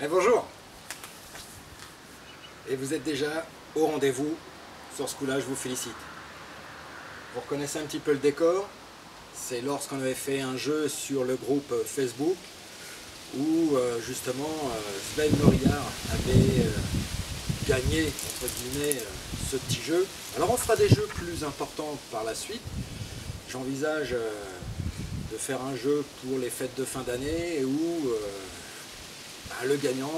Bonjour. Et vous êtes déjà au rendez-vous. Sur ce coup-là, je vous félicite. Vous reconnaissez un petit peu le décor. C'est lorsqu'on avait fait un jeu sur le groupe Facebook où justement Sven Noriar avait gagné entre guillemets ce petit jeu. Alors on fera des jeux plus importants par la suite. J'envisage de faire un jeu pour les fêtes de fin d'année où le gagnant,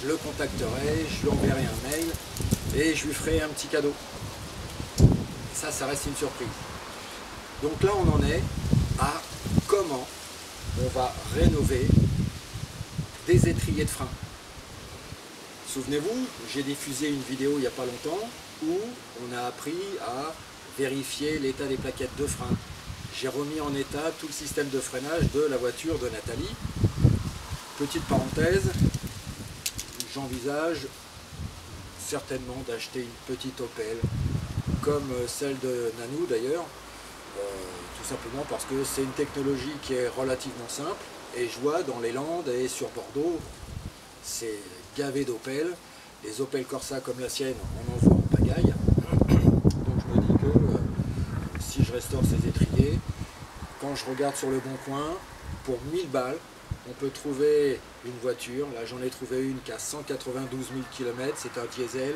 je le contacterai, je lui enverrai un mail et je lui ferai un petit cadeau. Et ça reste une surprise. Donc là on en est à comment on va rénover des étriers de frein. Souvenez-vous, j'ai diffusé une vidéo il n'y a pas longtemps où on a appris à vérifier l'état des plaquettes de frein. J'ai remis en état tout le système de freinage de la voiture de Nathalie. Petite parenthèse, j'envisage certainement d'acheter une petite Opel, comme celle de Nanou d'ailleurs, tout simplement parce que c'est une technologie qui est relativement simple, et je vois dans les Landes et sur Bordeaux, c'est gavé d'Opel. Les Opel Corsa comme la sienne, on en voit en pagaille. Donc je me dis que si je restaure ces étriers, quand je regarde sur le bon coin, pour 1000 balles, on peut trouver une voiture. Là j'en ai trouvé une qui a 192 000 km, c'est un diesel.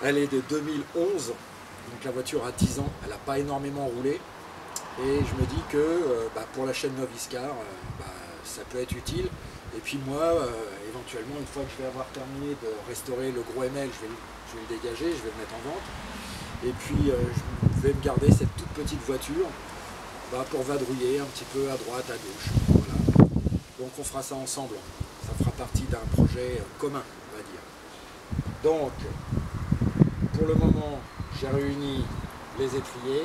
Elle est de 2011, donc la voiture a 10 ans, elle n'a pas énormément roulé. Et je me dis que pour la chaîne Noviscar, ça peut être utile. Et puis moi, éventuellement, une fois que je vais avoir terminé de restaurer le gros ML, je vais le dégager, je vais le mettre en vente. Et puis je vais me garder cette toute petite voiture pour vadrouiller un petit peu à droite, à gauche. Voilà. Donc on fera ça ensemble. Ça fera partie d'un projet commun, on va dire. Donc, pour le moment, j'ai réuni les étriers,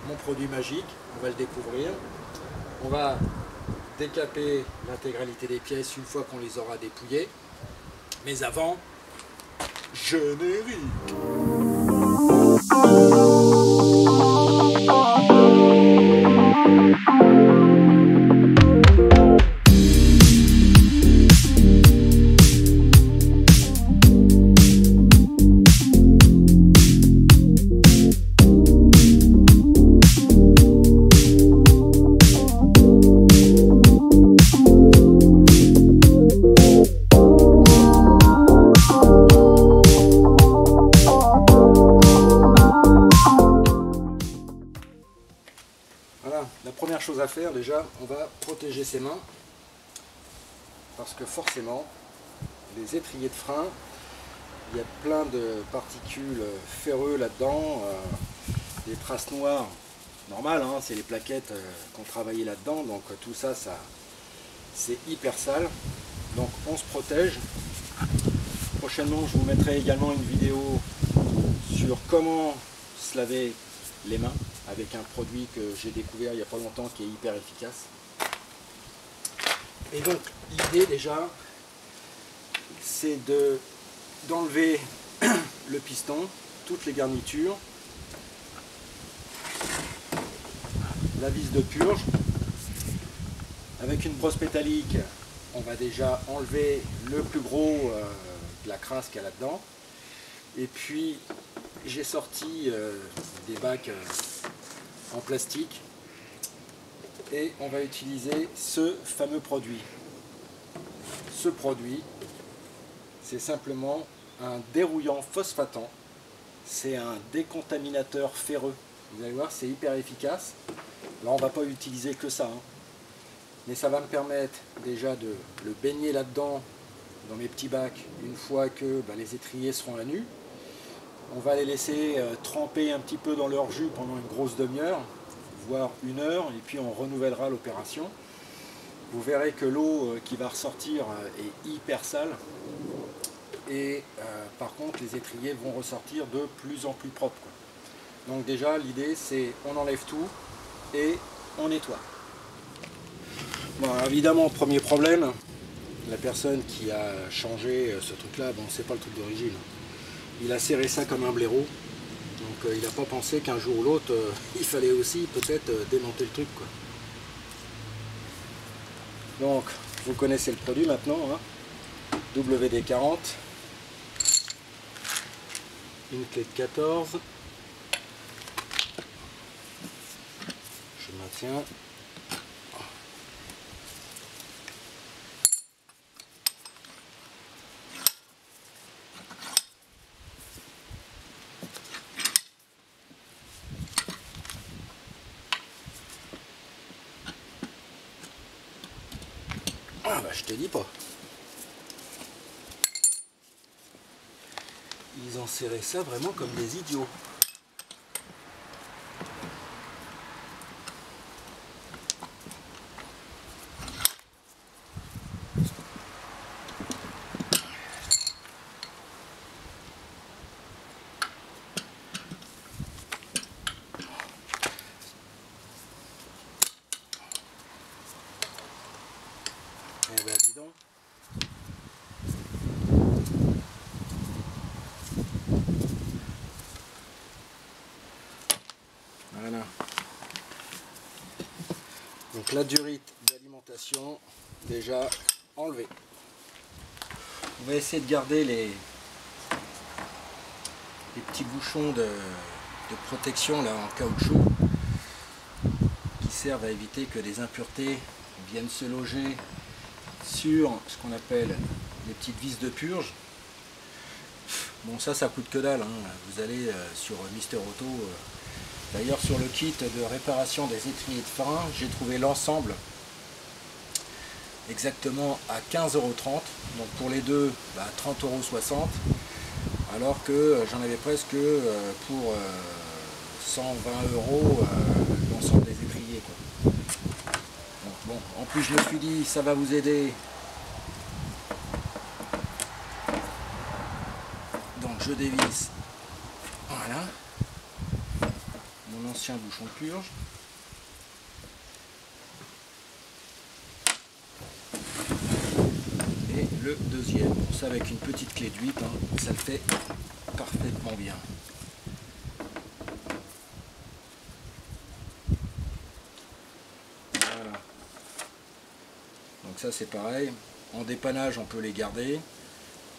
mon produit magique, on va le découvrir. On va décaper l'intégralité des pièces une fois qu'on les aura dépouillées. Mais avant, générique. La première chose à faire, déjà, on va protéger ses mains parce que forcément, les étriers de frein, il y a plein de particules ferreuses là-dedans, des traces noires, normal, hein, c'est les plaquettes qu'on travaillait là-dedans, donc tout ça, c'est hyper sale, donc on se protège. Prochainement, je vous mettrai également une vidéo sur comment se laver les mains avec un produit que j'ai découvert il n'y a pas longtemps qui est hyper efficace. Et donc l'idée déjà c'est d'enlever le piston, toutes les garnitures, la vis de purge. Avec une brosse métallique, on va déjà enlever le plus gros de la crasse qu'il y a là-dedans. Et puis j'ai sorti des bacs en plastique et on va utiliser ce fameux produit. Ce produit, c'est simplement un dérouillant phosphatant, c'est un décontaminateur ferreux. Vous allez voir, c'est hyper efficace. Là, on ne va pas utiliser que ça, hein. Mais ça va me permettre déjà de le baigner là-dedans, dans mes petits bacs, une fois que les étriers seront à nu. On va les laisser tremper un petit peu dans leur jus pendant une grosse demi-heure, voire 1 heure, et puis on renouvellera l'opération. Vous verrez que l'eau qui va ressortir est hyper sale, et par contre les étriers vont ressortir de plus en plus propres, quoi. Donc déjà l'idée c'est on enlève tout et on nettoie. Bon, évidemment, premier problème, la personne qui a changé ce truc-là, bon, c'est pas le truc d'origine. Il a serré ça comme un blaireau, donc il n'a pas pensé qu'un jour ou l'autre, il fallait aussi peut-être démonter le truc, quoi. Donc, vous connaissez le produit maintenant, hein. WD-40, une clé de 14, je maintiens. Ah bah je te dis pas. Ils ont serré ça vraiment comme des idiots. Eh ben dis donc. Voilà. Donc la durite d'alimentation déjà enlevée. On va essayer de garder les petits bouchons de protection là en caoutchouc qui servent à éviter que des impuretés viennent se loger sur ce qu'on appelle les petites vis de purge. Bon, ça coûte que dalle, hein. Vous allez sur Mister Auto. D'ailleurs, sur le kit de réparation des étriers de frein, j'ai trouvé l'ensemble exactement à 15,30 €. Donc pour les deux, 30,60 €. Alors que j'en avais presque pour 120 € l'ensemble des étriers, quoi. Donc, bon, en plus je me suis dit ça va vous aider. Donc je dévisse, voilà, mon ancien bouchon de purge. Et le deuxième, ça avec une petite clé de 8, hein, ça le fait parfaitement bien. Voilà. Donc ça c'est pareil, en dépannage on peut les garder,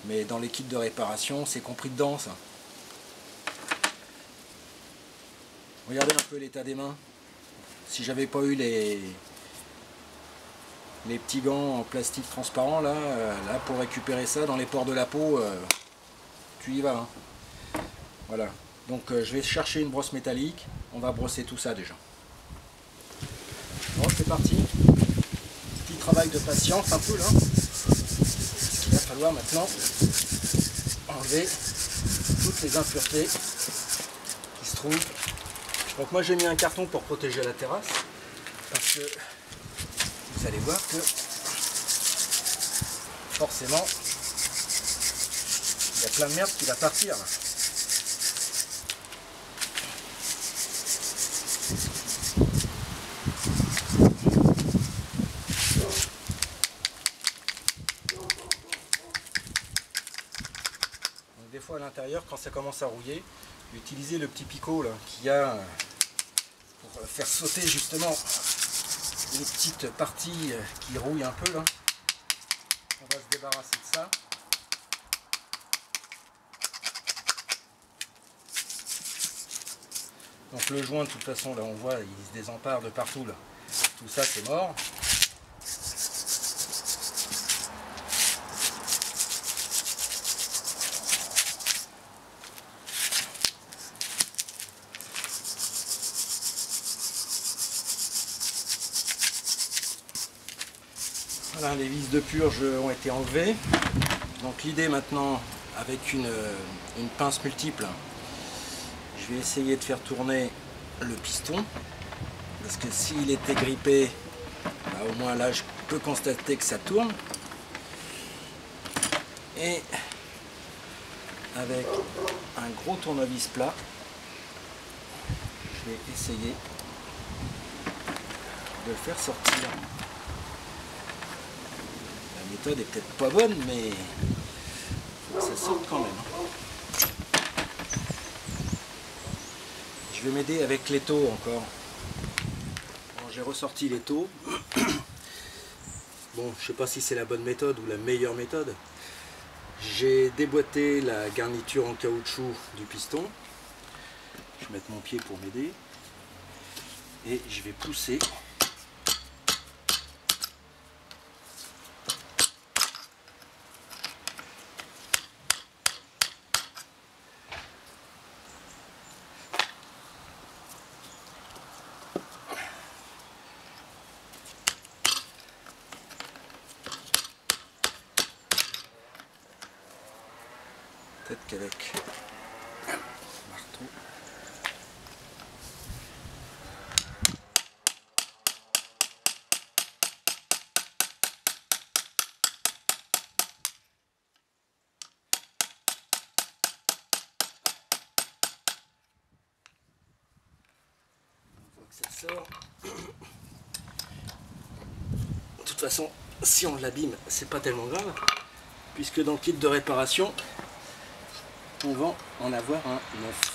mais dans les kits de réparation c'est compris dedans ça. Regardez un peu l'état des mains. Si j'avais pas eu les petits gants en plastique transparent là, pour récupérer ça dans les pores de la peau, tu y vas, hein. Voilà, donc je vais chercher une brosse métallique, on va brosser tout ça déjà. Bon, c'est parti. Petit travail de patience un peu là, parce qu'il va falloir maintenant enlever toutes les impuretés qui se trouvent. Donc moi j'ai mis un carton pour protéger la terrasse, parce que vous allez voir que forcément il y a plein de merde qui va partir là. Donc des fois à l'intérieur, quand ça commence à rouiller, utilisez le petit picot là qu'il y a pour faire sauter justement les petites parties qui rouillent un peu là. On va se débarrasser de ça. Donc le joint de toute façon là on voit il se désempare de partout là. Tout ça c'est mort. Voilà, les vis de purge ont été enlevées. Donc l'idée maintenant, avec une pince multiple, je vais essayer de faire tourner le piston. Parce que s'il était grippé, au moins là je peux constater que ça tourne. Et avec un gros tournevis plat, je vais essayer de le faire sortir. La méthode est peut-être pas bonne, mais faut que ça sorte quand même. Je vais m'aider avec l'étau encore. Bon, j'ai ressorti l'étau. bon, je sais pas si c'est la bonne méthode ou la meilleure méthode. J'ai déboîté la garniture en caoutchouc du piston. Je vais mettre mon pied pour m'aider. Et je vais pousser. Peut-être qu'avec marteau. On voit que ça sort. De toute façon, si on l'abîme, c'est pas tellement grave, puisque dans le kit de réparation, on va en avoir un neuf.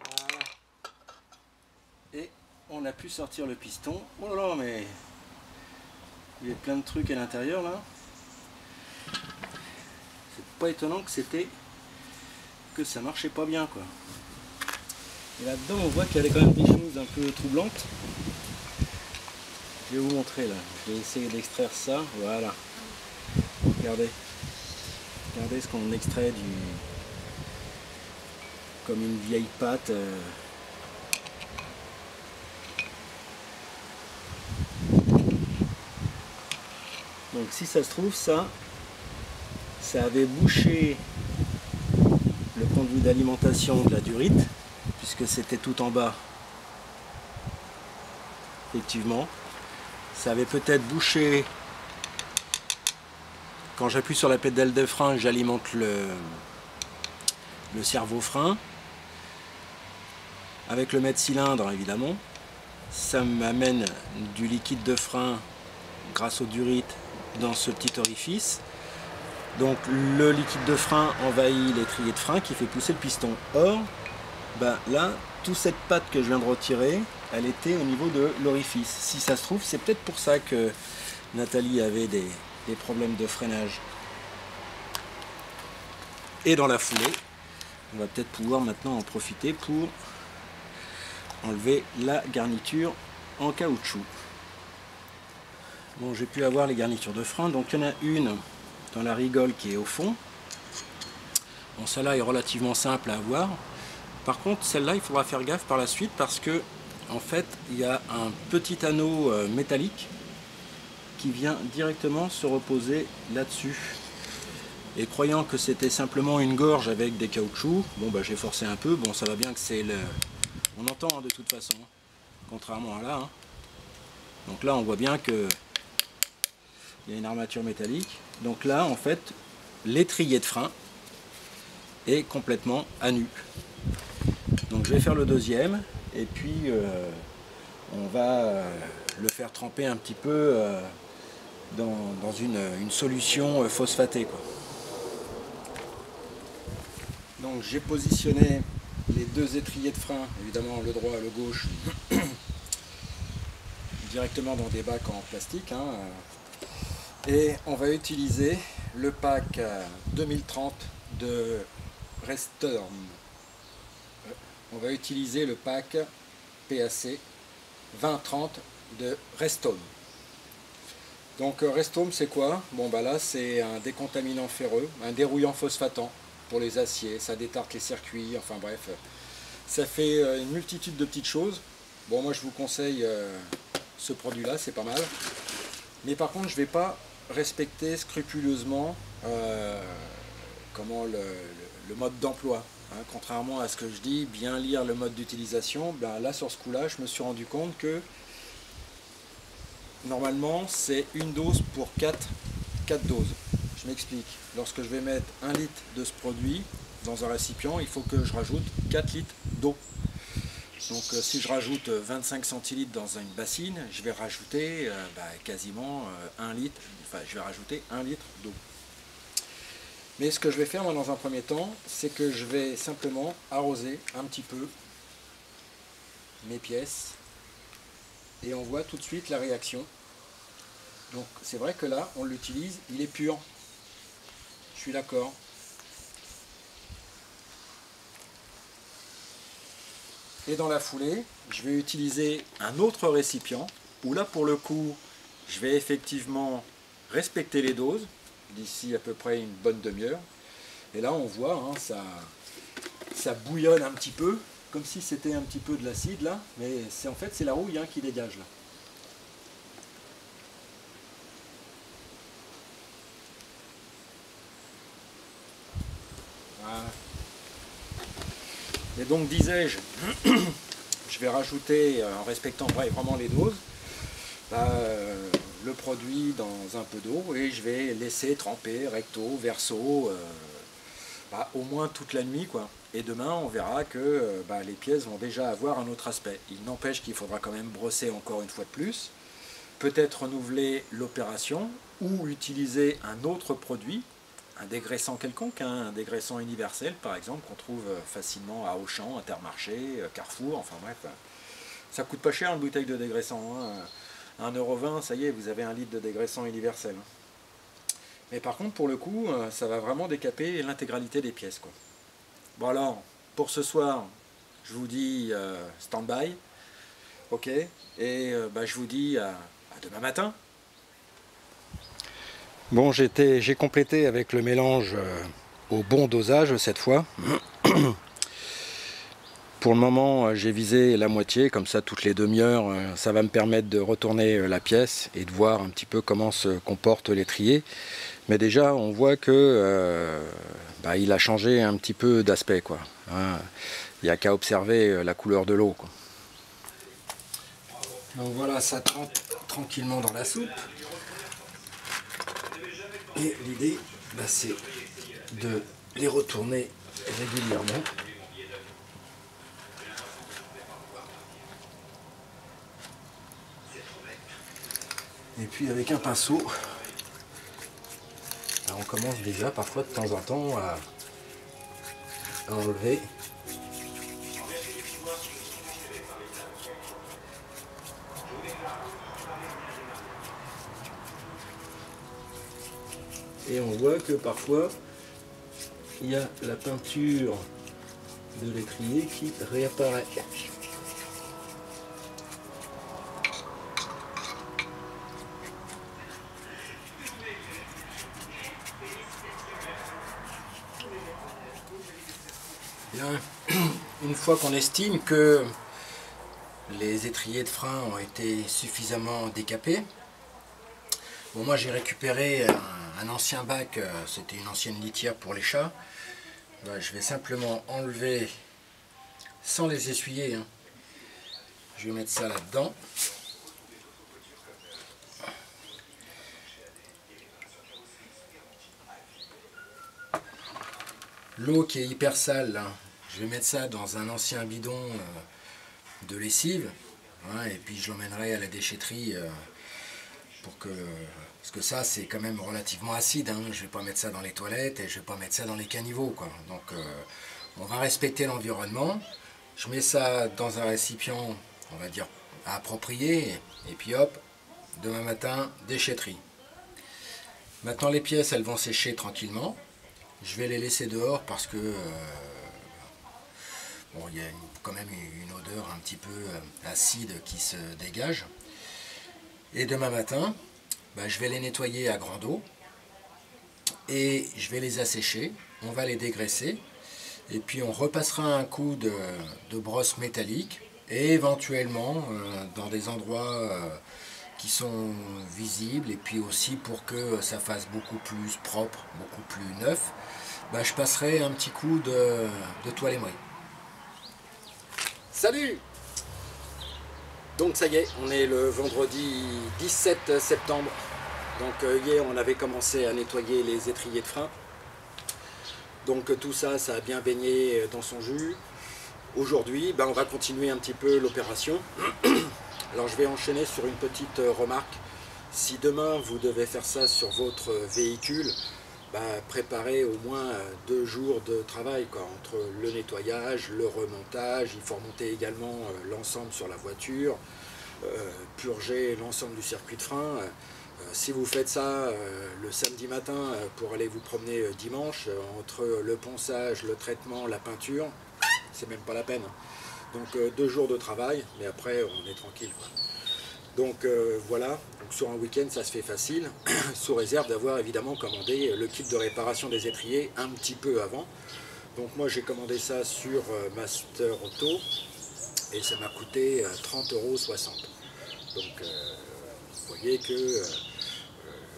Voilà. Et on a pu sortir le piston. Oh là là, mais il y a plein de trucs à l'intérieur là. Pas étonnant que ça marchait pas bien quoi. Et là-dedans on voit qu'il y a quand même des choses un peu troublantes. Je vais vous montrer là. Je vais essayer d'extraire ça. Voilà. Regardez. Regardez ce qu'on extrait comme une vieille pâte. Donc si ça se trouve ça avait bouché le conduit d'alimentation de la durite, puisque c'était tout en bas. Effectivement, ça avait peut-être bouché quand j'appuie sur la pédale de frein, j'alimente le servo-frein avec le mètre cylindre évidemment. Ça m'amène du liquide de frein grâce aux durites dans ce petit orifice. Donc le liquide de frein envahit l'étrier de frein qui fait pousser le piston. Or, ben là, toute cette pâte que je viens de retirer, elle était au niveau de l'orifice. Si ça se trouve, c'est peut-être pour ça que Nathalie avait des problèmes de freinage. Et dans la foulée, on va peut-être pouvoir maintenant en profiter pour enlever la garniture en caoutchouc. Bon, j'ai pu avoir les garnitures de frein, donc il y en a une dans la rigole qui est au fond. Bon, celle-là est relativement simple à avoir. Par contre, celle-là, il faudra faire gaffe par la suite parce que, en fait, il y a un petit anneau métallique qui vient directement se reposer là-dessus. Et croyant que c'était simplement une gorge avec des caoutchoucs, bon, bah, j'ai forcé un peu. Bon, ça va bien que c'est le... On entend hein, de toute façon, contrairement à là. Hein. Donc là, on voit bien que il y a une armature métallique. Donc là, en fait, l'étrier de frein est complètement à nu. Donc je vais faire le deuxième et puis on va le faire tremper un petit peu dans une solution phosphatée, quoi. Donc j'ai positionné les deux étriers de frein, évidemment le droit et le gauche, directement dans des bacs en plastique. Hein. Et on va utiliser le pack 2030 de Restorm. On va utiliser le pack PAC 2030 de Restorm. Donc Restorm c'est quoi? Bon bah là c'est un décontaminant ferreux, un dérouillant phosphatant pour les aciers, ça détarte les circuits, enfin bref, ça fait une multitude de petites choses. Bon moi je vous conseille ce produit là, c'est pas mal. Mais par contre je vais pas respecter scrupuleusement le mode d'emploi. Hein, contrairement à ce que je dis, bien lire le mode d'utilisation, ben là sur ce coup là je me suis rendu compte que normalement c'est une dose pour 4 doses. Je m'explique, lorsque je vais mettre 1 litre de ce produit dans un récipient, il faut que je rajoute 4 litres d'eau. Donc si je rajoute 25 centilitres dans une bassine, je vais rajouter quasiment 1 litre, enfin je vais rajouter 1 litre d'eau. Mais ce que je vais faire moi, dans un premier temps, c'est que je vais simplement arroser un petit peu mes pièces et on voit tout de suite la réaction. Donc c'est vrai que là on l'utilise, il est pur, je suis d'accord. Et dans la foulée, je vais utiliser un autre récipient où là pour le coup, je vais effectivement respecter les doses d'ici à peu près une bonne demi-heure. Et là on voit, hein, ça bouillonne un petit peu, comme si c'était un petit peu de l'acide là, mais en fait c'est la rouille qui dégage là. Voilà. Et donc disais-je, je vais rajouter, en respectant vraiment les doses, le produit dans un peu d'eau et je vais laisser tremper recto, verso, au moins toute la nuit, quoi. Et demain on verra que les pièces vont déjà avoir un autre aspect. Il n'empêche qu'il faudra quand même brosser encore une fois de plus, peut-être renouveler l'opération ou utiliser un autre produit, un dégraissant quelconque, hein, un dégraissant universel par exemple, qu'on trouve facilement à Auchan, Intermarché, Carrefour, enfin bref. Ça coûte pas cher une bouteille de dégraissant, hein. 1,20 €, ça y est, vous avez 1 litre de dégraissant universel. Mais par contre, pour le coup, ça va vraiment décaper l'intégralité des pièces, quoi. Bon alors, pour ce soir, je vous dis stand-by, ok, et je vous dis à demain matin. Bon, j'ai complété avec le mélange au bon dosage cette fois. Pour le moment, j'ai visé la moitié, comme ça toutes les demi-heures, ça va me permettre de retourner la pièce et de voir un petit peu comment se comporte l'étrier. Mais déjà, on voit que il a changé un petit peu d'aspect, quoi. Hein, il n'y a qu'à observer la couleur de l'eau, quoi. Donc voilà, ça trempe tranquillement dans la soupe. Et l'idée, c'est de les retourner régulièrement. Et puis avec un pinceau, on commence déjà parfois de temps en temps à enlever. Et on voit que parfois il y a la peinture de l'étrier qui réapparaît. Bien, une fois qu'on estime que les étriers de frein ont été suffisamment décapés, bon, moi j'ai récupéré un ancien bac, c'était une ancienne litière pour les chats. Je vais simplement enlever, sans les essuyer, hein. Je vais mettre ça là-dedans. L'eau qui est hyper sale, là, je vais mettre ça dans un ancien bidon de lessive, hein, et puis je l'emmènerai à la déchetterie parce que ça c'est quand même relativement acide, hein. Je ne vais pas mettre ça dans les toilettes et je ne vais pas mettre ça dans les caniveaux, quoi. Donc on va respecter l'environnement. Je mets ça dans un récipient, on va dire approprié, et puis hop, demain matin, déchetterie. Maintenant les pièces elles vont sécher tranquillement. Je vais les laisser dehors parce que bon, il y a quand même une odeur un petit peu acide qui se dégage. Et demain matin, je vais les nettoyer à grande eau et je vais les assécher. On va les dégraisser et puis on repassera un coup de brosse métallique et éventuellement dans des endroits qui sont visibles, et puis aussi pour que ça fasse beaucoup plus propre, beaucoup plus neuf, je passerai un petit coup de toile émoi. Salut! Donc ça y est, on est le vendredi 17 septembre. Donc hier on avait commencé à nettoyer les étriers de frein. Donc tout ça, ça a bien baigné dans son jus. Aujourd'hui, on va continuer un petit peu l'opération. Alors je vais enchaîner sur une petite remarque. Si demain vous devez faire ça sur votre véhicule, préparez au moins 2 jours de travail, quoi, entre le nettoyage, le remontage. Il faut remonter également l'ensemble sur la voiture, purger l'ensemble du circuit de frein. Si vous faites ça le samedi matin pour aller vous promener dimanche, entre le ponçage, le traitement, la peinture, c'est même pas la peine. Donc 2 jours de travail, mais après on est tranquille, quoi. Donc voilà, donc sur un week-end ça se fait facile, sous réserve d'avoir évidemment commandé le kit de réparation des étriers un petit peu avant. Donc moi j'ai commandé ça sur Master Auto et ça m'a coûté 30,60 €. Donc vous voyez que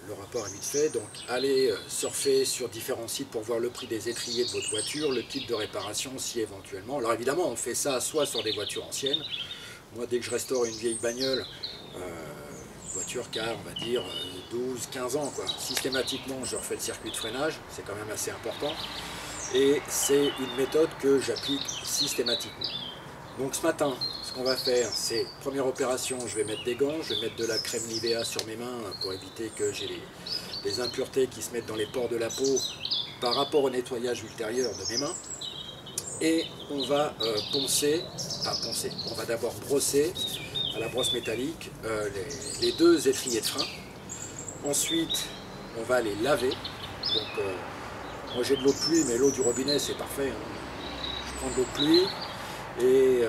le rapport est vite fait. Donc allez surfer sur différents sites pour voir le prix des étriers de votre voiture, le kit de réparation si éventuellement. Alors évidemment on fait ça soit sur des voitures anciennes. Moi dès que je restaure une vieille bagnole, voiture qui a, on va dire, 12-15 ans, quoi. Systématiquement, je refais le circuit de freinage, c'est quand même assez important. Et c'est une méthode que j'applique systématiquement. Donc ce matin, ce qu'on va faire, c'est, première opération, je vais mettre des gants, je vais mettre de la crème Nivea sur mes mains pour éviter que j'ai les impuretés qui se mettent dans les pores de la peau par rapport au nettoyage ultérieur de mes mains. Et on va on va d'abord brosser à la brosse métallique les 2 étriers de frein. Ensuite on va les laver. Donc moi j'ai de l'eau de pluie, mais l'eau du robinet c'est parfait, hein. Je prends de l'eau de pluie et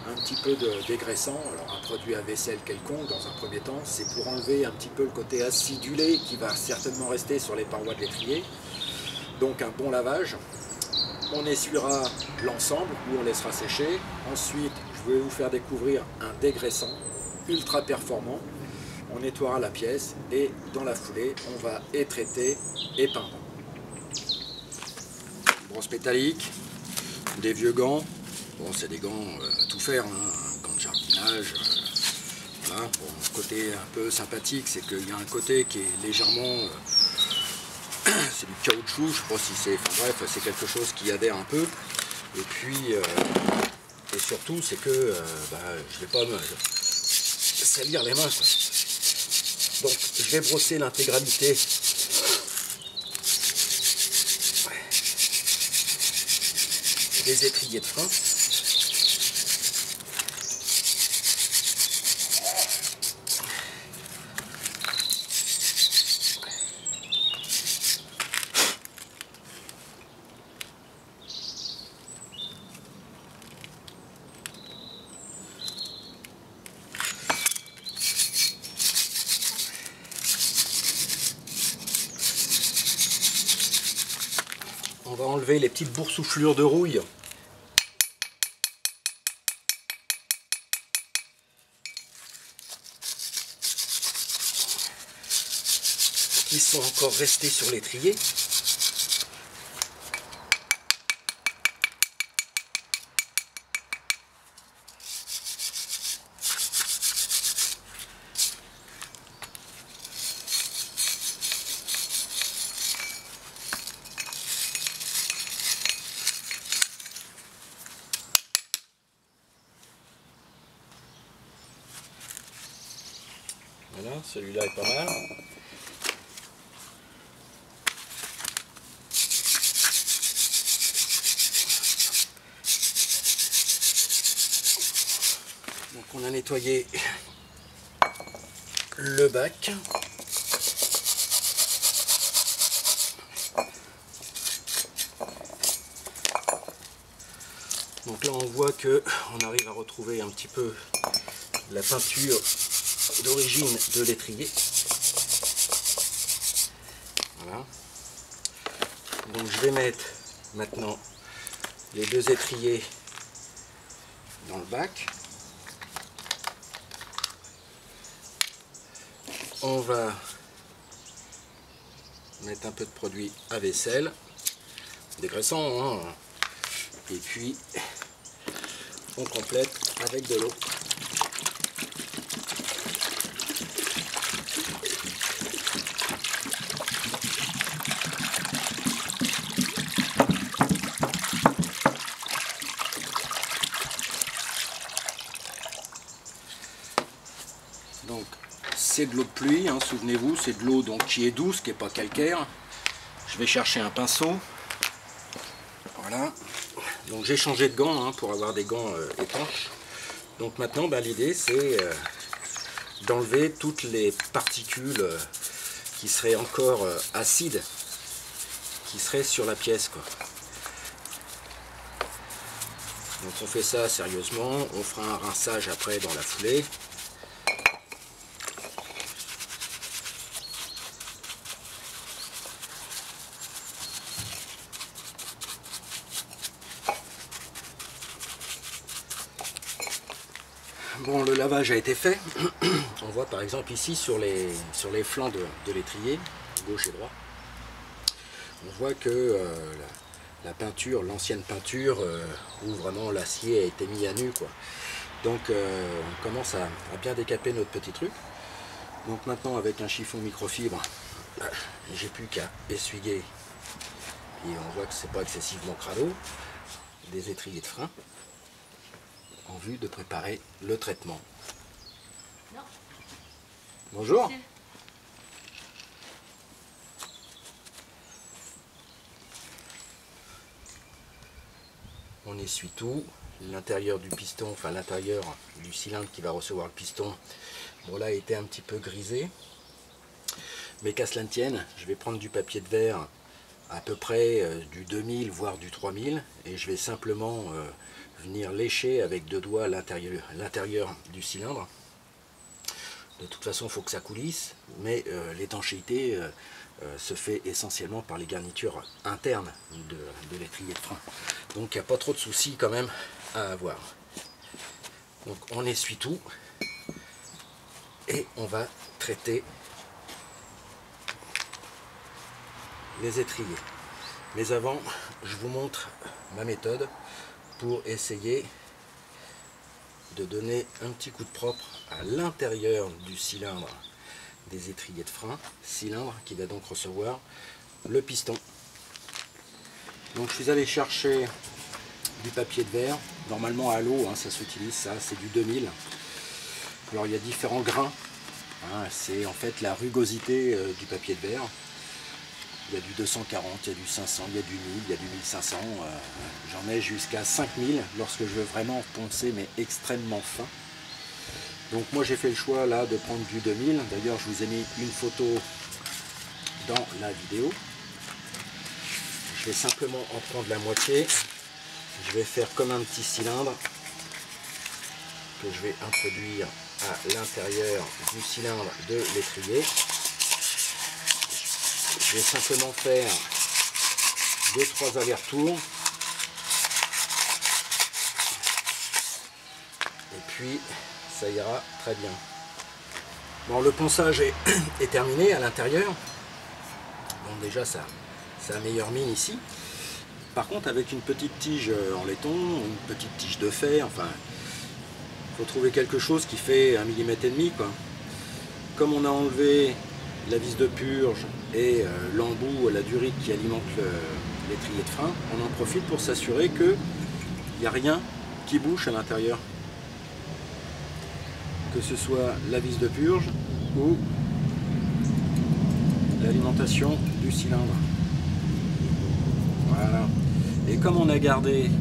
un petit peu de dégraissant, alors un produit à vaisselle quelconque dans un premier temps, c'est pour enlever un petit peu le côté acidulé qui va certainement rester sur les parois de l'étrier. Donc un bon lavage. On essuiera l'ensemble ou on laissera sécher. Ensuite, je vais vous faire découvrir un dégraissant ultra performant. On nettoiera la pièce et dans la foulée, on va étraiter et peindre. Brosse métallique, des vieux gants. Bon, c'est des gants à tout faire, hein, gants de jardinage. Voilà. Bon, côté un peu sympathique, c'est qu'il y a un côté qui est légèrement... c'est du caoutchouc, je ne sais pas si c'est... Enfin bref, c'est quelque chose qui adhère un peu. Et puis, et surtout, c'est que je ne vais pas me salir les mains, quoi. Donc, je vais brosser l'intégralité des étriers de frein. On va enlever les petites boursouflures de rouille qui sont encore restées sur l'étrier. Voilà, celui-là est pas mal. Donc on a nettoyé le bac. Donc là on voit que on arrive à retrouver un petit peu la peinture d'origine de l'étrier. Voilà. Donc je vais mettre maintenant les 2 étriers dans le bac. On va mettre un peu de produit à vaisselle, dégraissant, hein. Et puis on complète avec de l'eau. c'est de l'eau de pluie, hein, souvenez-vous, c'est de l'eau donc qui est douce, qui n'est pas calcaire. Je vais chercher un pinceau. Voilà. Donc j'ai changé de gants hein, pour avoir des gants étanches. Donc maintenant, l'idée c'est d'enlever toutes les particules qui seraient encore acides, qui seraient sur la pièce, quoi. Donc on fait ça sérieusement, on fera un rinçage après dans la foulée. Bon, le lavage a été fait. On voit par exemple ici sur les flancs de l'étrier, gauche et droit, on voit que la peinture, l'ancienne peinture, où vraiment l'acier a été mis à nu, quoi. Donc on commence à bien décaper notre petit truc. Donc maintenant avec un chiffon microfibre, j'ai plus qu'à essuyer. Et on voit que c'est pas excessivement crado. Des étriers de frein en vue de préparer le traitement. Non. Bonjour. Merci. On essuie tout, l'intérieur du piston, enfin l'intérieur du cylindre qui va recevoir le piston, bon là a été un petit peu grisé, mais qu'à cela ne tienne, je vais prendre du papier de verre à peu près du 2000 voire du 3000 et je vais simplement venir lécher avec deux doigts l'intérieur du cylindre. De toute façon il faut que ça coulisse, mais l'étanchéité se fait essentiellement par les garnitures internes de l'étrier de frein. Donc il n'y a pas trop de soucis quand même à avoir. Donc on essuie tout et on va traiter les étriers. Mais avant, je vous montre ma méthode pour essayer de donner un petit coup de propre à l'intérieur du cylindre des étriers de frein, cylindre qui va donc recevoir le piston. Donc je suis allé chercher du papier de verre, normalement à l'eau, hein, ça s'utilise, ça c'est du 2000. Alors il y a différents grains, hein, c'est en fait la rugosité du papier de verre. Il y a du 240, il y a du 500, il y a du 1000, il y a du 1500, j'en ai jusqu'à 5000 lorsque je veux vraiment poncer mais extrêmement fin. Donc moi j'ai fait le choix là de prendre du 2000, d'ailleurs je vous ai mis une photo dans la vidéo. Je vais simplement en prendre la moitié, je vais faire comme un petit cylindre que je vais introduire à l'intérieur du cylindre de l'étrier. Je vais simplement faire 2-3 allers-retours et puis ça ira très bien. Bon, le ponçage est terminé à l'intérieur. Bon, déjà ça a meilleure mine ici. Par contre, avec une petite tige en laiton, une petite tige de fer, enfin, il faut trouver quelque chose qui fait 1,5 mm, quoi. Comme on a enlevé la vis de purge et l'embout, la durite qui alimente l'étrier de frein, on en profite pour s'assurer qu'il n'y a rien qui bouge à l'intérieur. Que ce soit la vis de purge ou l'alimentation du cylindre. Voilà. Et comme on a gardé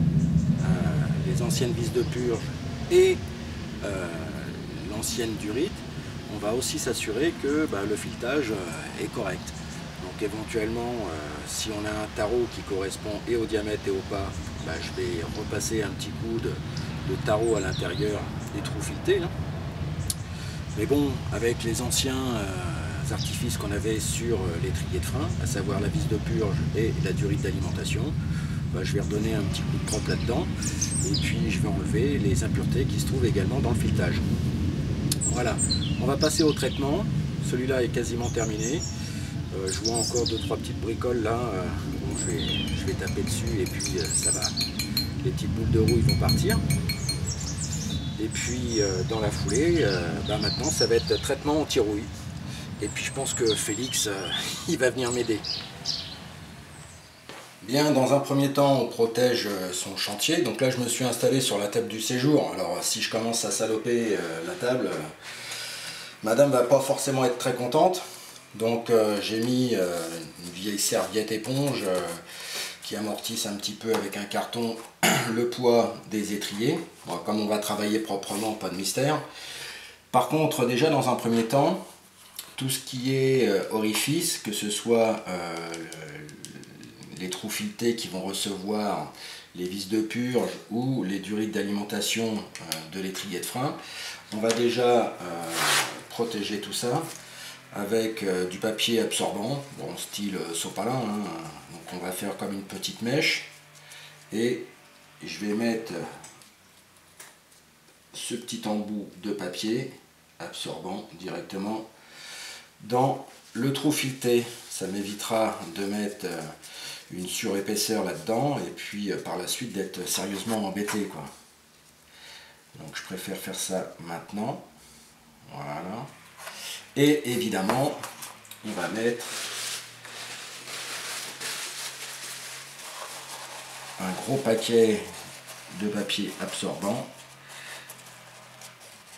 les anciennes vis de purge et l'ancienne durite, on va aussi s'assurer que le filetage est correct. Donc éventuellement, si on a un tarot qui correspond et au diamètre et au pas, je vais repasser un petit coup de tarot à l'intérieur des trous filetés. Hein. Mais bon, avec les anciens artifices qu'on avait sur l'étrier de frein, à savoir la vis de purge et la durite d'alimentation, je vais redonner un petit coup de propre là-dedans et puis je vais enlever les impuretés qui se trouvent également dans le filetage. Voilà, on va passer au traitement. Celui-là est quasiment terminé. Je vois encore 2-3 petites bricoles là. Bon, je vais taper dessus et puis ça va. Les petites boules de roue ils vont partir. Et puis dans la foulée, maintenant ça va être traitement anti-rouille. Et puis je pense que Félix, il va venir m'aider. Bien, dans un premier temps, on protège son chantier. Donc là, je me suis installé sur la table du séjour. Alors, si je commence à saloper la table, Madame va pas forcément être très contente. Donc j'ai mis une vieille serviette éponge qui amortisse un petit peu avec un carton le poids des étriers. Bon, comme on va travailler proprement, pas de mystère. Par contre, déjà dans un premier temps, tout ce qui est orifice, que ce soit les trous filetés qui vont recevoir les vis de purge ou les durites d'alimentation de l'étrier de frein, on va déjà protéger tout ça avec du papier absorbant, bon, style sopalin, hein. Donc on va faire comme une petite mèche et je vais mettre ce petit embout de papier absorbant directement dans le trou fileté. Ça m'évitera de mettre une surépaisseur là-dedans et puis par la suite d'être sérieusement embêté, quoi. Donc je préfère faire ça maintenant. Voilà. Et évidemment, on va mettre un gros paquet de papier absorbant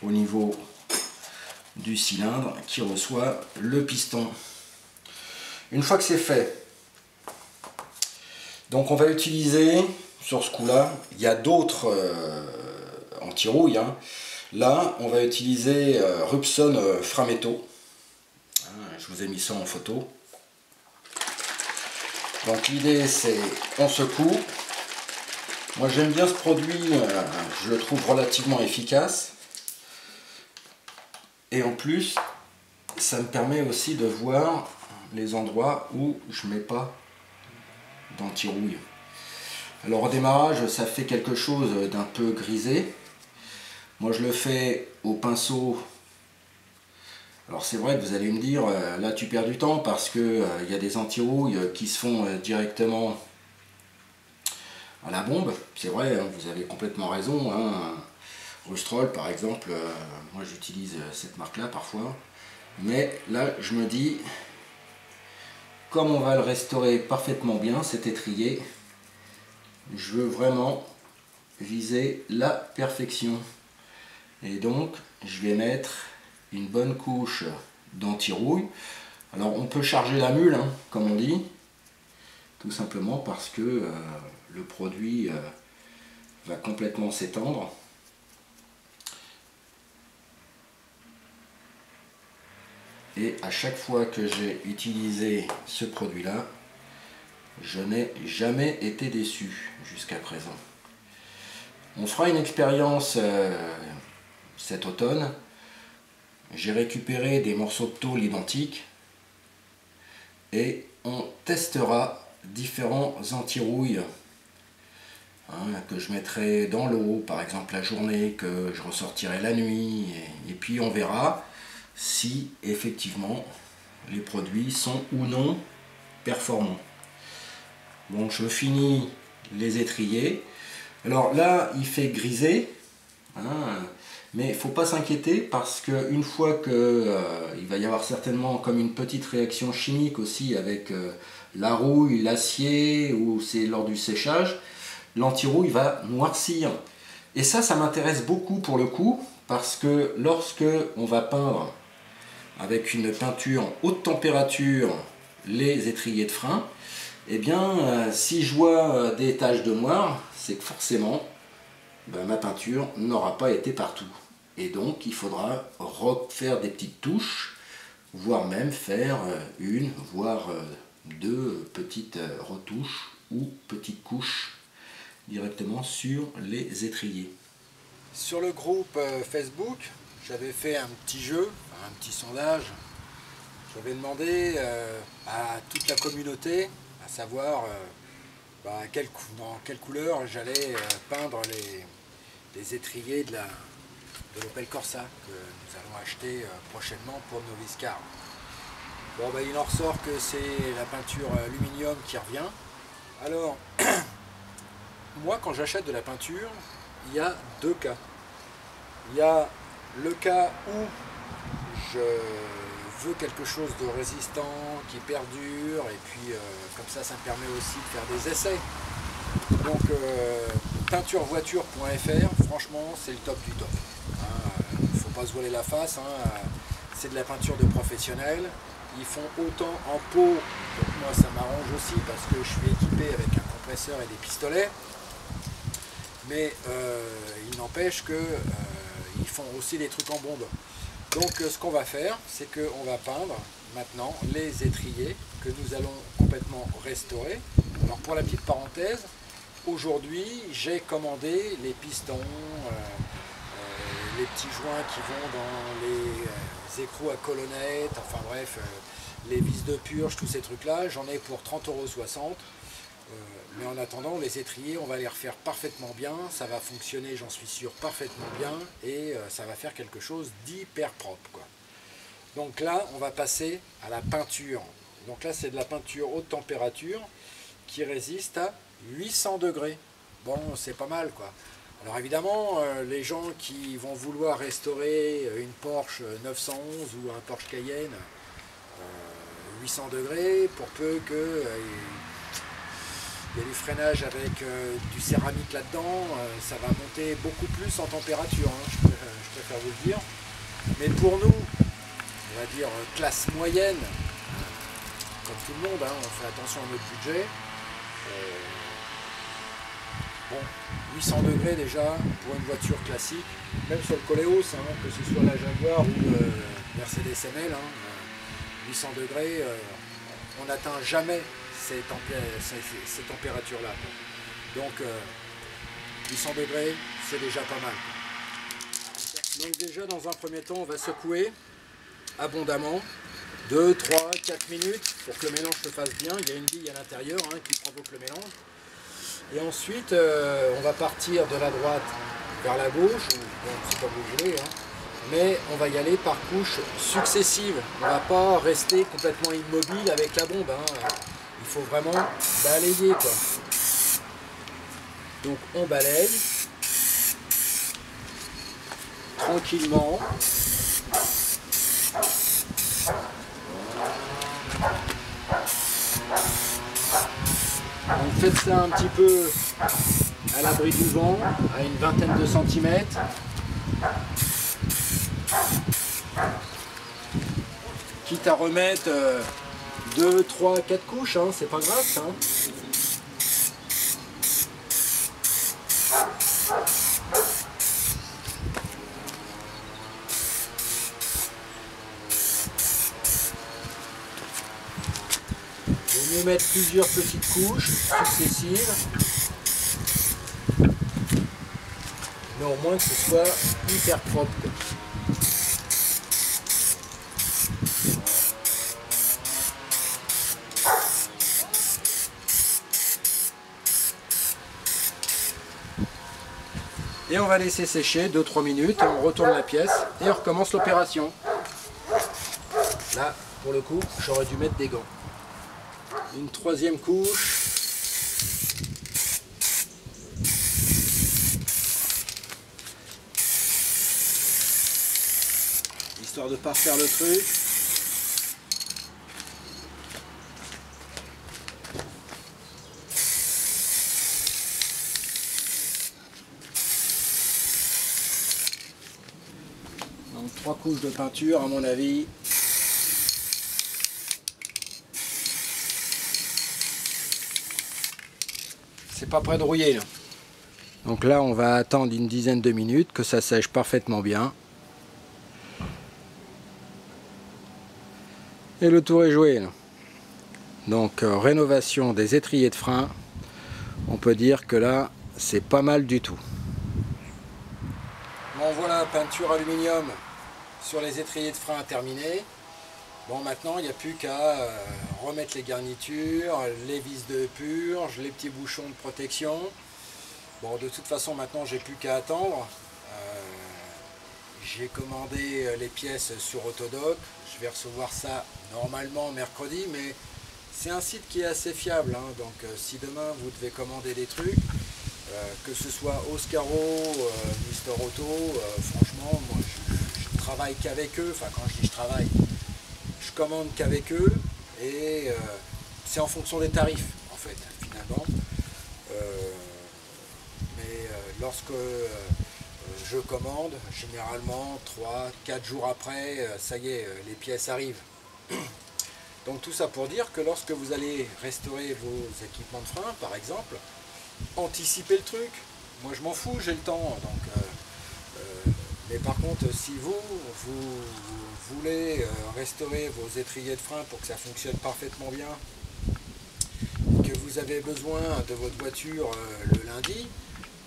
au niveau du cylindre qui reçoit le piston. Une fois que c'est fait, donc on va utiliser sur ce coup-là, il y a d'autres anti-rouille, hein. Là, on va utiliser Rupson Frametto. Je vous ai mis ça en photo. Donc l'idée c'est, on secoue. Moi j'aime bien ce produit, je le trouve relativement efficace. Et en plus, ça me permet aussi de voir les endroits où je ne mets pas d'anti-rouille. Alors au démarrage, ça fait quelque chose d'un peu grisé. Moi je le fais au pinceau. Alors c'est vrai que vous allez me dire, là tu perds du temps parce que y a des anti-rouilles qui se font directement à la bombe. C'est vrai, hein, vous avez complètement raison, hein. Rustrol par exemple, moi j'utilise cette marque là parfois. Mais là je me dis, comme on va le restaurer parfaitement bien cet étrier, je veux vraiment viser la perfection. Et donc, je vais mettre une bonne couche d'anti-rouille. Alors, on peut charger la mule, hein, comme on dit, tout simplement parce que le produit va complètement s'étendre. Et à chaque fois que j'ai utilisé ce produit-là, je n'ai jamais été déçu jusqu'à présent. On fera une expérience cet automne. J'ai récupéré des morceaux de tôle identiques et on testera différents anti-rouilles, hein, que je mettrai dans l'eau, par exemple la journée, que je ressortirai la nuit, et puis on verra si effectivement les produits sont ou non performants. Donc je finis les étriers. Alors là il fait griser, hein, mais il ne faut pas s'inquiéter parce qu'une fois que il va y avoir certainement comme une petite réaction chimique aussi avec la rouille, l'acier, ou c'est lors du séchage, l'anti-rouille va noircir. Et ça m'intéresse beaucoup pour le coup, parce que lorsque on va peindre avec une peinture haute température les étriers de frein, eh bien si je vois des taches de noir, c'est que forcément ma peinture n'aura pas été partout. Et donc il faudra refaire des petites touches, voire même faire une, voire deux petites retouches ou petites couches directement sur les étriers. Sur le groupe Facebook, j'avais fait un petit jeu, un petit sondage. J'avais demandé à toute la communauté, à savoir dans quelle couleur j'allais peindre les étriers de l'Opel Corsa que nous allons acheter prochainement pour nos Viscar. Bon, il en ressort que c'est la peinture aluminium qui revient. Alors, moi quand j'achète de la peinture, il y a deux cas. Il y a le cas où je veux quelque chose de résistant, qui perdure, et puis comme ça me permet aussi de faire des essais. Donc peinturevoiture.fr, franchement c'est le top du top. Il ne faut pas se voiler la face, hein. c'est de la peinture de professionnels. Ils font autant en pot, donc moi ça m'arrange aussi parce que je suis équipé avec un compresseur et des pistolets. Mais il n'empêche que ils font aussi des trucs en bombe. Donc ce qu'on va faire, c'est qu'on va peindre maintenant les étriers que nous allons complètement restaurer. Alors pour la petite parenthèse, aujourd'hui j'ai commandé les pistons, les petits joints qui vont dans les écrous à colonnettes, enfin bref, les vis de purge, tous ces trucs-là, j'en ai pour 30,60 €. Mais en attendant, les étriers, on va les refaire parfaitement bien, ça va fonctionner, j'en suis sûr, parfaitement bien, et ça va faire quelque chose d'hyper propre, quoi. Donc là, on va passer à la peinture. Donc là, c'est de la peinture haute température qui résiste à 800 degrés. Bon, c'est pas mal, quoi. Alors évidemment, les gens qui vont vouloir restaurer une Porsche 911 ou un Porsche Cayenne, 800 degrés, pour peu que il y a du freinage avec du céramique là-dedans, ça va monter beaucoup plus en température, hein, je préfère vous le dire. Mais pour nous, on va dire classe moyenne, comme tout le monde, hein, on fait attention à notre budget. Bon, 800 degrés déjà pour une voiture classique, même sur le Coleos, hein, que ce soit la Jaguar ou Mercedes ML, hein, 800 degrés, on n'atteint jamais ces températures-là. Donc 800 degrés, c'est déjà pas mal. Donc déjà dans un premier temps, on va secouer abondamment, 2, 3, 4 minutes pour que le mélange se fasse bien. Il y a une bille à l'intérieur, hein, qui provoque le mélange. Et ensuite, on va partir de la droite vers la gauche, bon, c'est comme vous voulez, hein, mais on va y aller par couches successives. On ne va pas rester complètement immobile avec la bombe, hein. Il faut vraiment balayer, quoi. Donc on balaye tranquillement. Donc faites ça un petit peu à l'abri du vent, à une vingtaine de centimètres. Quitte à remettre 2, 3, 4 couches, hein, c'est pas grave ça. Il vaut mieux mettre plusieurs petites couches successives, mais au moins que ce soit hyper propre. Et on va laisser sécher 2-3 minutes, on retourne la pièce et on recommence l'opération. Là, pour le coup, j'aurais dû mettre des gants. Une troisième couche. Histoire de ne pas refaire le truc. Donc 3 couches de peinture à mon avis. C'est pas prêt de rouiller là. Donc là on va attendre une dizaine de minutes que ça sèche parfaitement bien. Et le tour est joué là. Donc rénovation des étriers de frein. On peut dire que là c'est pas mal du tout. Bon voilà, peinture aluminium sur les étriers de frein terminée. Bon, maintenant il n'y a plus qu'à remettre les garnitures, les vis de purge, les petits bouchons de protection. Bon, de toute façon maintenant j'ai plus qu'à attendre. J'ai commandé les pièces sur Autodoc. Je vais recevoir ça normalement mercredi, mais c'est un site qui est assez fiable, hein. Donc si demain vous devez commander des trucs, que ce soit Oscaro, Mister Auto, franchement moi je travaille qu'avec eux. Enfin, quand je dis je travaille, je commande qu'avec eux, et c'est en fonction des tarifs en fait finalement. Mais lorsque je commande, généralement 3-4 jours après, ça y est, les pièces arrivent. Donc tout ça pour dire que lorsque vous allez restaurer vos équipements de frein, par exemple, anticipez le truc. Moi je m'en fous, j'ai le temps. Donc, mais par contre, si vous voulez restaurer vos étriers de frein pour que ça fonctionne parfaitement bien, et que vous avez besoin de votre voiture le lundi,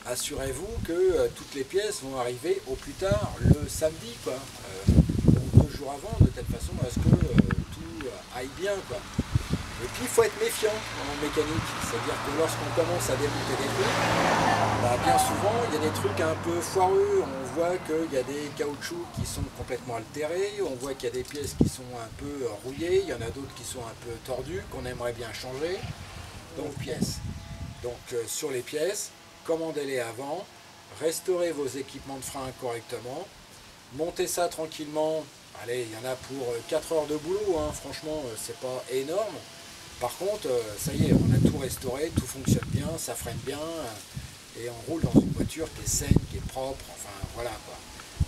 assurez-vous que toutes les pièces vont arriver au plus tard le samedi, quoi. 2 jours avant, de telle façon à ce que tout aille bien, quoi. Et puis il faut être méfiant en mécanique, c'est-à-dire que lorsqu'on commence à démonter des trucs, bah, bien souvent il y a des trucs un peu foireux, on voit qu'il y a des caoutchoucs qui sont complètement altérés, on voit qu'il y a des pièces qui sont un peu rouillées, il y en a d'autres qui sont un peu tordues, qu'on aimerait bien changer. Donc pièces. Donc sur les pièces, commandez-les avant, restaurez vos équipements de frein correctement, montez ça tranquillement. Allez, il y en a pour 4 heures de boulot, hein. Franchement, c'est pas énorme. Par contre, ça y est, on a tout restauré, tout fonctionne bien, ça freine bien, et on roule dans une voiture qui est saine, qui est propre, enfin voilà quoi.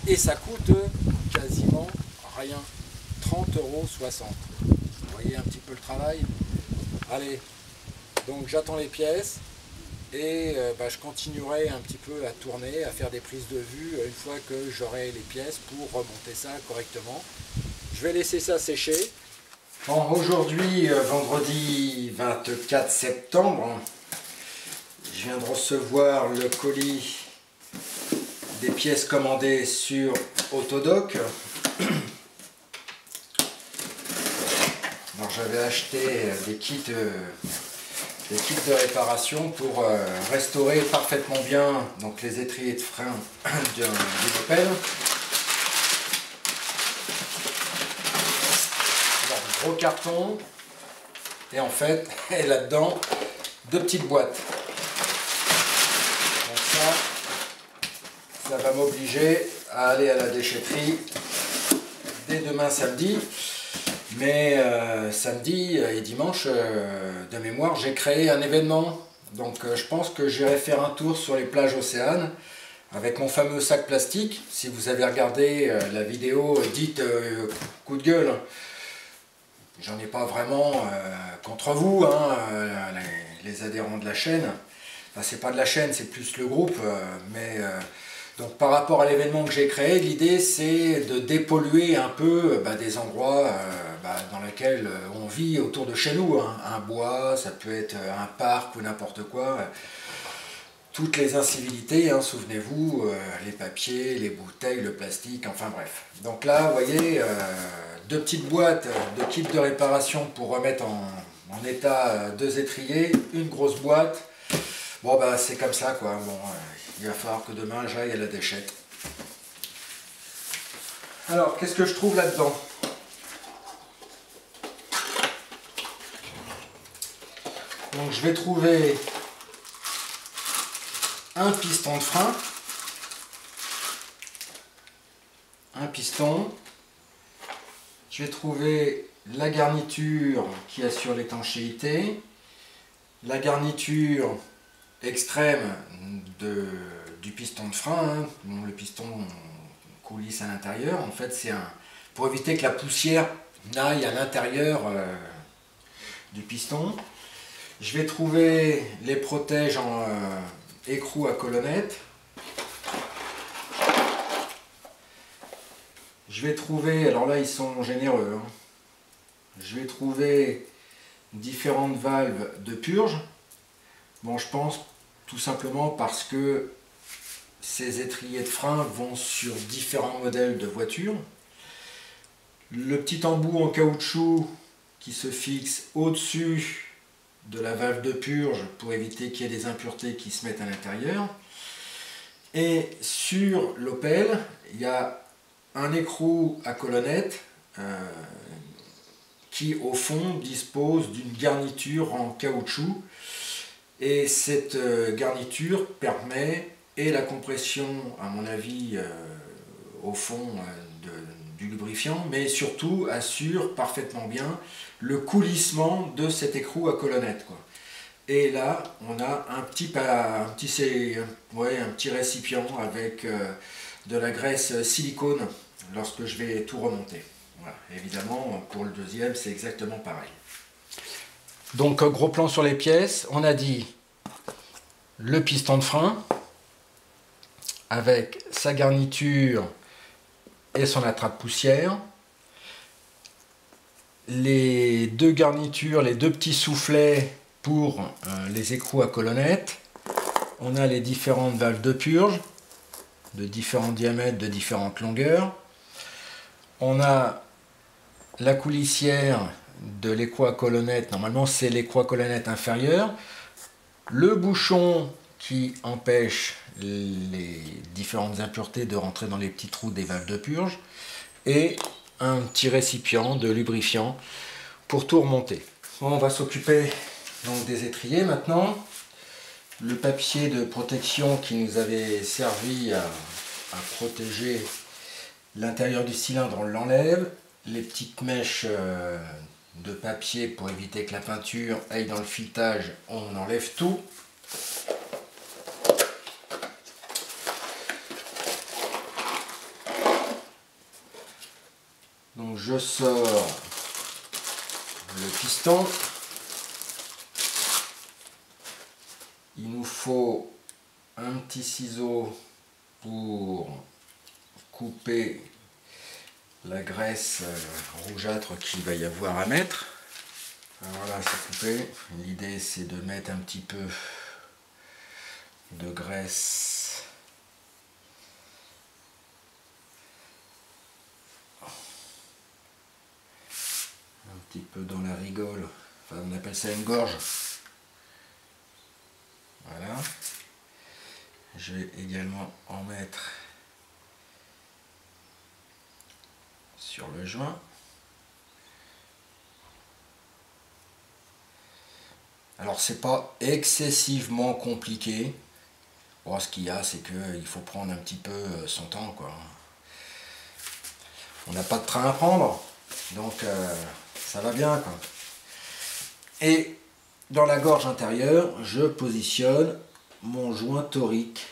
Et ça coûte quasiment rien, 30,60 €. Vous voyez un petit peu le travail? Allez, donc j'attends les pièces, et je continuerai un petit peu à tourner, à faire des prises de vue une fois que j'aurai les pièces pour remonter ça correctement. Je vais laisser ça sécher. Bon, aujourd'hui, vendredi 24 septembre, je viens de recevoir le colis des pièces commandées sur Autodoc. Alors j'avais acheté des kits de réparation pour restaurer parfaitement bien donc, les étriers de frein du Opel. Alors, gros carton, et en fait, là-dedans, 2 petites boîtes. Donc ça va m'obliger à aller à la déchetterie dès demain samedi. Mais samedi et dimanche, de mémoire, j'ai créé un événement. Donc je pense que j'irai faire un tour sur les plages océanes avec mon fameux sac plastique. Si vous avez regardé la vidéo dite coup de gueule, j'en ai pas vraiment contre vous, hein, les adhérents de la chaîne. Enfin, c'est pas de la chaîne, c'est plus le groupe. Donc par rapport à l'événement que j'ai créé, l'idée c'est de dépolluer un peu des endroits dans lesquels on vit autour de chez nous. Hein. Un bois, ça peut être un parc ou n'importe quoi. Toutes les incivilités, hein, souvenez-vous, les papiers, les bouteilles, le plastique, enfin bref. Donc là, vous voyez, 2 petites boîtes de kits de réparation pour remettre en état 2 étriers, une grosse boîte. Bon c'est comme ça quoi. Bon, il va falloir que demain j'aille à la déchette. Alors, qu'est-ce que je trouve là-dedans? Donc, je vais trouver un piston de frein, un piston. Je vais trouver la garniture qui assure l'étanchéité, la garniture extrême du piston de frein, hein. Bon, le piston coulisse à l'intérieur. En fait, c'est pour éviter que la poussière n'aille à l'intérieur du piston. Je vais trouver les protèges en écrou à colonnette. Je vais trouver, alors là ils sont généreux, hein. Je vais trouver différentes valves de purge. Bon, je pense tout simplement parce que ces étriers de frein vont sur différents modèles de voitures. Le petit embout en caoutchouc qui se fixe au-dessus de la valve de purge pour éviter qu'il y ait des impuretés qui se mettent à l'intérieur. Et sur l'Opel, il y a un écrou à colonnette qui au fond dispose d'une garniture en caoutchouc. Et cette garniture permet et la compression, à mon avis, au fond du lubrifiant, mais surtout assure parfaitement bien le coulissement de cet écrou à colonnette, quoi. Et là, on a un petit récipient avec de la graisse silicone lorsque je vais tout remonter. Voilà. Évidemment, pour le deuxième, c'est exactement pareil. Donc, gros plan sur les pièces. On a dit le piston de frein avec sa garniture et son attrape-poussière. Les deux garnitures, les deux petits soufflets pour les écrous à colonnettes. On a les différentes valves de purge de différents diamètres, de différentes longueurs. On a la coulissière de l'écrou à colonnettes. Normalement, c'est l'écrou à colonnettes inférieur. Le bouchon qui empêche les différentes impuretés de rentrer dans les petits trous des valves de purge. Et un petit récipient de lubrifiant pour tout remonter. Bon, on va s'occuper donc des étriers maintenant. Le papier de protection qui nous avait servi à protéger l'intérieur du cylindre, on l'enlève. Les petites mèches de papier pour éviter que la peinture aille dans le filetage, on enlève tout. Donc je sors le piston. Il nous faut un petit ciseau pour couper la graisse rougeâtre qu'il va y avoir à mettre. Alors voilà, c'est coupé. L'idée, c'est de mettre un petit peu de graisse un petit peu dans la rigole. Enfin, on appelle ça une gorge. Voilà. Je vais également en mettre sur le joint. Alors c'est pas excessivement compliqué. Bon, ce qu'il y a, c'est qu'il faut prendre un petit peu son temps, quoi. On n'a pas de train à prendre, donc ça va bien, quoi. Et dans la gorge intérieure, je positionne mon joint torique.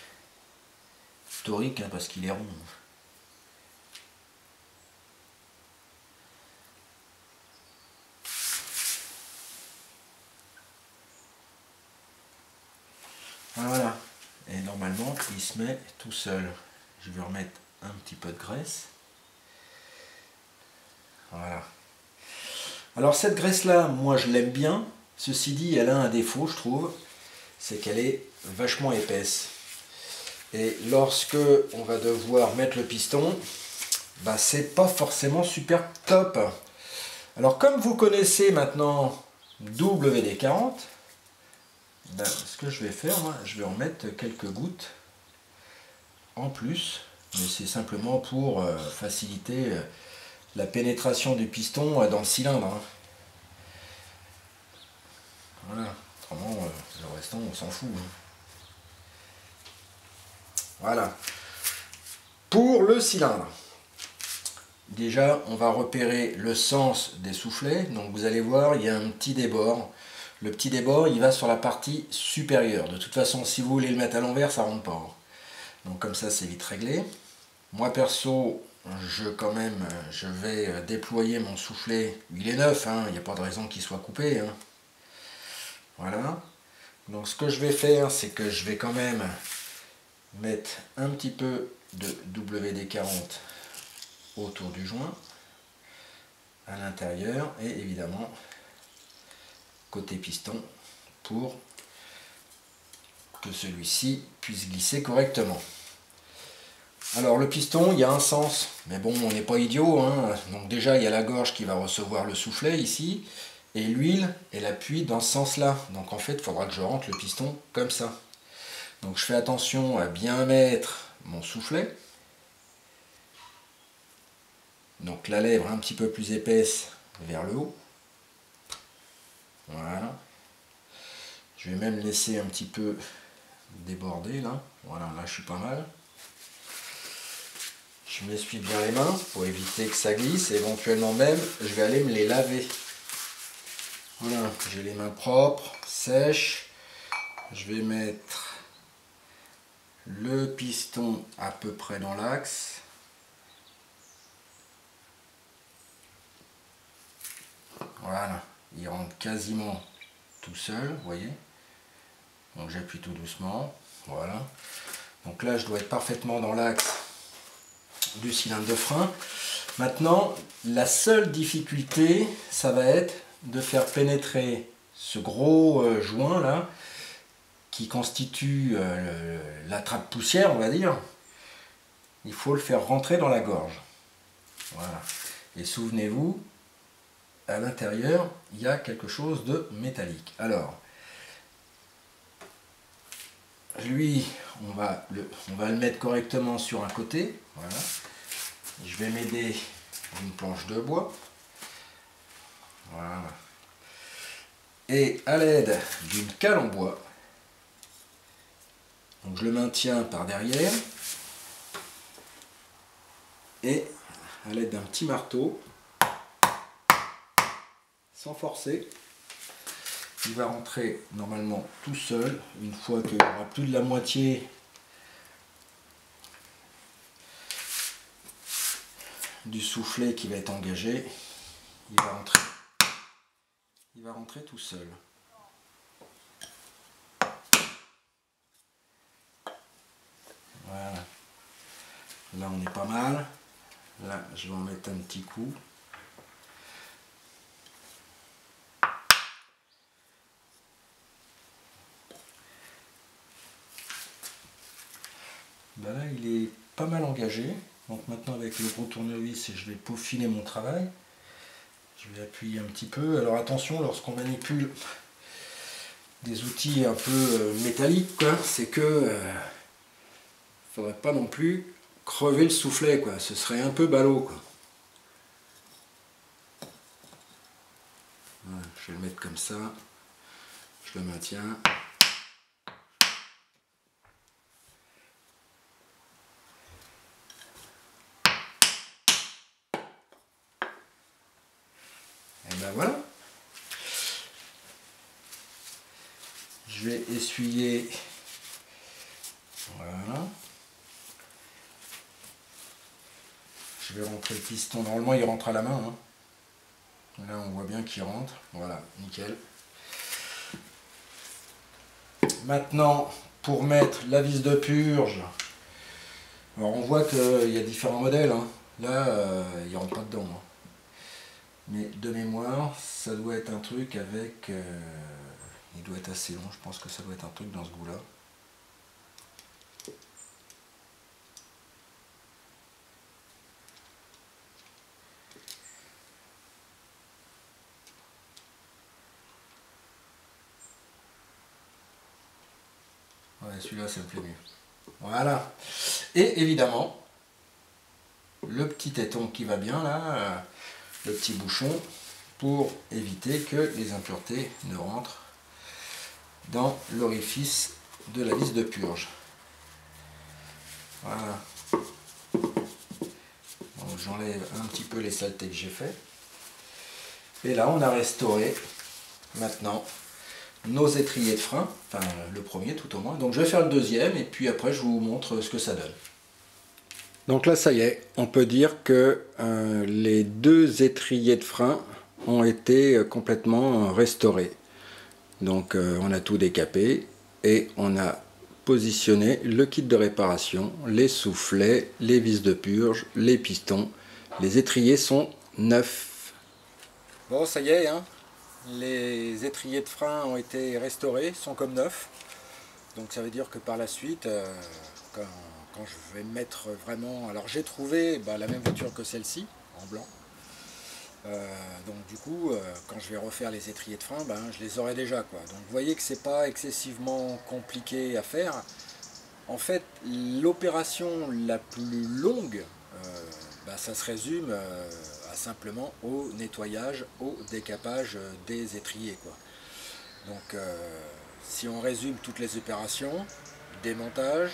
Torique, hein, parce qu'il est rond. Voilà. Et normalement, il se met tout seul. Je vais remettre un petit peu de graisse. Voilà. Alors cette graisse-là, moi je l'aime bien. Ceci dit, elle a un défaut, je trouve. C'est qu'elle est vachement épaisse. Et lorsque on va devoir mettre le piston, bah, c'est pas forcément super top. Alors comme vous connaissez maintenant WD-40, ben, ce que je vais faire, moi, je vais en mettre quelques gouttes en plus, mais c'est simplement pour faciliter la pénétration du piston dans le cylindre. Hein. Voilà, autrement le restant on s'en fout. Hein. Voilà. Pour le cylindre, déjà on va repérer le sens des soufflets. Donc vous allez voir, il y a un petit débord. Le petit débord, il va sur la partie supérieure. De toute façon, si vous voulez le mettre à l'envers, ça ne rentre pas. Donc comme ça, c'est vite réglé. Moi perso, je vais déployer mon soufflet. Il est neuf, hein, il n'y a pas de raison qu'il soit coupé. Hein. Voilà. Donc ce que je vais faire, c'est que je vais quand même mettre un petit peu de WD-40 autour du joint, à l'intérieur, et évidemment côté piston pour que celui-ci puisse glisser correctement. Alors le piston, il y a un sens, mais bon, on n'est pas idiot, hein. Donc déjà il y a la gorge qui va recevoir le soufflet ici, et l'huile et l'appui dans ce sens-là. Donc en fait, il faudra que je rentre le piston comme ça. Donc je fais attention à bien mettre mon soufflet. Donc la lèvre un petit peu plus épaisse vers le haut. Voilà. Je vais même laisser un petit peu déborder là. Voilà, là je suis pas mal. Je m'essuie bien les mains pour éviter que ça glisse. Et éventuellement même, je vais aller me les laver. Voilà, j'ai les mains propres, sèches. je vais mettre le piston à peu près dans l'axe. Voilà, il rentre quasiment tout seul, vous voyez. Donc j'appuie tout doucement, voilà. Donc là je dois être parfaitement dans l'axe du cylindre de frein. Maintenant, la seule difficulté, ça va être de faire pénétrer ce gros joint là, qui constitue la trappe poussière, on va dire. Il faut le faire rentrer dans la gorge. Voilà. Et souvenez-vous, à l'intérieur, il y a quelque chose de métallique. Alors, lui, on va le mettre correctement sur un côté. Voilà. Je vais m'aider d'une planche de bois. Voilà. Et à l'aide d'une cale en bois, donc je le maintiens par derrière. Et à l'aide d'un petit marteau, sans forcer, il va rentrer normalement tout seul. Une fois qu'il n'y aura plus de la moitié du soufflet qui va être engagé, il va rentrer tout seul. Voilà. Là on est pas mal. Là je vais en mettre un petit coup. Ben là il est pas mal engagé. Donc maintenant avec le gros tournevis, je vais peaufiner mon travail. Je vais appuyer un petit peu. Alors attention, lorsqu'on manipule des outils un peu métalliques, c'est que faudrait pas non plus crever le soufflet, quoi. Ce serait un peu ballot, quoi. Voilà, je vais le mettre comme ça. Je le maintiens. Et ben voilà. Je vais essuyer. Voilà. Je vais rentrer le piston. Normalement, il rentre à la main. Hein. Là, on voit bien qu'il rentre. Voilà, nickel. Maintenant, pour mettre la vis de purge, alors on voit qu'il y a différents modèles. Hein. Là, il ne rentre pas dedans. Hein. Mais de mémoire, ça doit être un truc avec... il doit être assez long. Je pense que ça doit être un truc dans ce goût-là. Ouais, celui-là, ça me plaît mieux. Voilà. Et évidemment, le petit téton qui va bien là, le petit bouchon, pour éviter que les impuretés ne rentrent dans l'orifice de la vis de purge. Voilà. Donc j'enlève un petit peu les saletés que j'ai fait. Et là, on a restauré maintenant nos étriers de frein, enfin le premier tout au moins. Donc je vais faire le deuxième et puis après je vous montre ce que ça donne. Donc là ça y est, on peut dire que les deux étriers de frein ont été complètement restaurés. Donc on a tout décapé et on a positionné le kit de réparation, les soufflets, les vis de purge, les pistons. Les étriers sont neufs. Bon ça y est, hein. Les étriers de frein ont été restaurés, sont comme neufs. Donc ça veut dire que par la suite, quand je vais mettre vraiment... Alors j'ai trouvé la même voiture que celle-ci, en blanc. Donc du coup, quand je vais refaire les étriers de frein, je les aurai déjà, quoi. Donc vous voyez que c'est pas excessivement compliqué à faire. En fait, l'opération la plus longue, ça se résume simplement au nettoyage, au décapage des étriers, quoi. Donc si on résume toutes les opérations, démontage,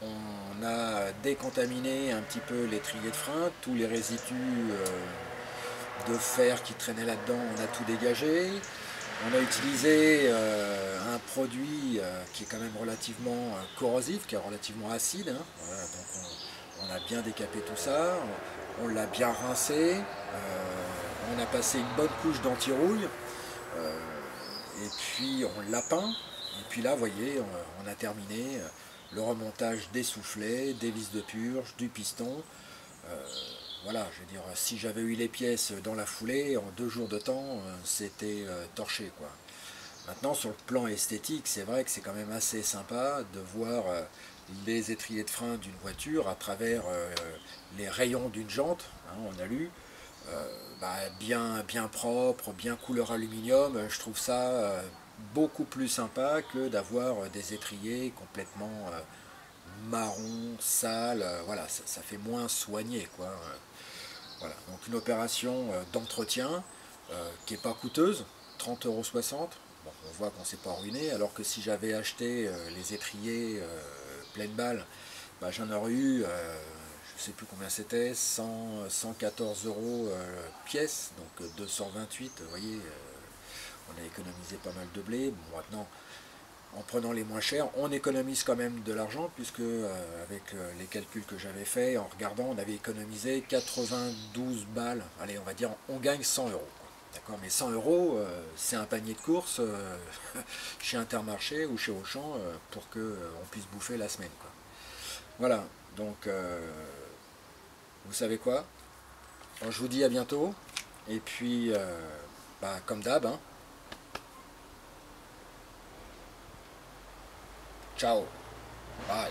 on a décontaminé un petit peu l'étrier de frein, tous les résidus de fer qui traînaient là-dedans, on a tout dégagé. On a utilisé un produit qui est quand même relativement corrosif, qui est relativement acide, hein. Voilà, donc on a bien décapé tout ça, on l'a bien rincé, on a passé une bonne couche d'anti-rouille, et puis on l'a peint, et puis là vous voyez on a terminé le remontage des soufflets, des vis de purge, du piston. Voilà, je veux dire, si j'avais eu les pièces dans la foulée, en 2 jours de temps, c'était torché, quoi. Maintenant, sur le plan esthétique, c'est vrai que c'est quand même assez sympa de voir les étriers de frein d'une voiture à travers les rayons d'une jante, hein, on a lu, bien propre, bien couleur aluminium. Je trouve ça beaucoup plus sympa que d'avoir des étriers complètement marron, sale, voilà, ça fait moins soigné, quoi. Voilà, donc une opération d'entretien qui n'est pas coûteuse, 30,60 €. Bon, on voit qu'on ne s'est pas ruiné, alors que si j'avais acheté les étriers pleine balle, j'en aurais eu, je ne sais plus combien c'était, 114 € pièce, donc 228, vous voyez, on a économisé pas mal de blé. Bon, maintenant, en prenant les moins chers, on économise quand même de l'argent, puisque avec les calculs que j'avais faits, en regardant, on avait économisé 92 balles. Allez, on va dire, on gagne 100 €. D'accord, mais 100 €, c'est un panier de courses chez Intermarché ou chez Auchan pour qu'on puisse bouffer la semaine, quoi. Voilà, donc vous savez quoi? Alors, je vous dis à bientôt, et puis, comme d'hab, hein, ciao, bye.